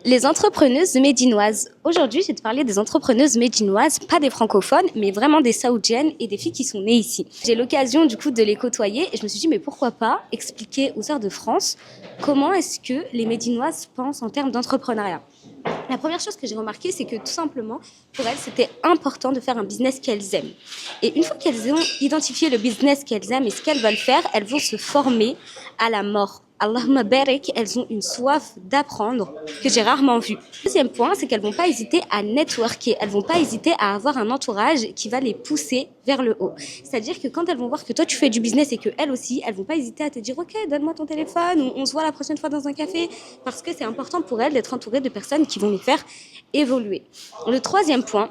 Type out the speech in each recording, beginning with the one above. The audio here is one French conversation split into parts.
Les entrepreneuses médinoises. Aujourd'hui, je vais te parler des entrepreneuses médinoises, pas des francophones, mais vraiment des saoudiennes et des filles qui sont nées ici. J'ai l'occasion du coup de les côtoyer et je me suis dit mais pourquoi pas expliquer aux sœurs de France comment est-ce que les médinoises pensent en termes d'entrepreneuriat. La première chose que j'ai remarqué, c'est que tout simplement, pour elles, c'était important de faire un business qu'elles aiment. Et une fois qu'elles ont identifié le business qu'elles aiment et ce qu'elles veulent faire, elles vont se former à la mort. Allahumma barik, elles ont une soif d'apprendre que j'ai rarement vue. Deuxième point, c'est qu'elles vont pas hésiter à networker. Elles vont pas hésiter à avoir un entourage qui va les pousser vers le haut. C'est-à-dire que quand elles vont voir que toi tu fais du business et que elles aussi, elles vont pas hésiter à te dire ok, donne-moi ton téléphone ou on se voit la prochaine fois dans un café, parce que c'est important pour elles d'être entourées de personnes qui vont les faire évoluer. Le troisième point,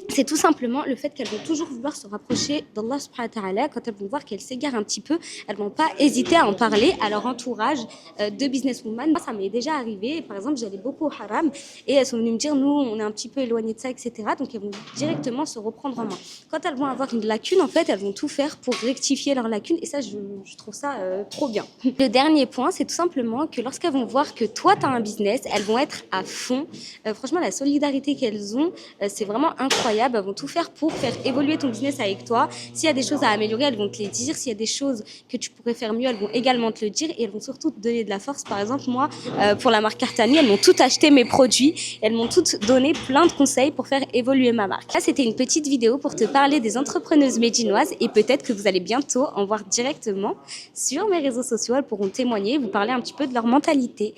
c'est tout simplement le fait qu'elles vont toujours vouloir se rapprocher d'Allah subhanahu wa ta'ala. Quand elles vont voir qu'elles s'égarent un petit peu, elles vont pas hésiter à en parler à leur entourage de businesswoman. Moi, ça m'est déjà arrivé. Par exemple, j'allais beaucoup au haram et elles sont venues me dire, nous, on est un petit peu éloignées de ça, etc. Donc, elles vont directement se reprendre en main. Quand elles vont avoir une lacune, en fait, elles vont tout faire pour rectifier leur lacune. Et ça, je trouve ça trop bien. Le dernier point, c'est tout simplement que lorsqu'elles vont voir que toi, tu as un business, elles vont être à fond. Franchement, la solidarité qu'elles ont, c'est vraiment incroyable. Elles vont tout faire pour faire évoluer ton business avec toi. S'il y a des choses à améliorer, elles vont te les dire. S'il y a des choses que tu pourrais faire mieux, elles vont également te le dire. Et elles vont surtout te donner de la force. Par exemple, moi, pour la marque Cartani, elles m'ont tout acheté mes produits. Elles m'ont toutes donné plein de conseils pour faire évoluer ma marque. Là, c'était une petite vidéo pour te parler des entrepreneuses médinoises. Et peut-être que vous allez bientôt en voir directement sur mes réseaux sociaux. Elles pourront témoigner, vous parler un petit peu de leur mentalité.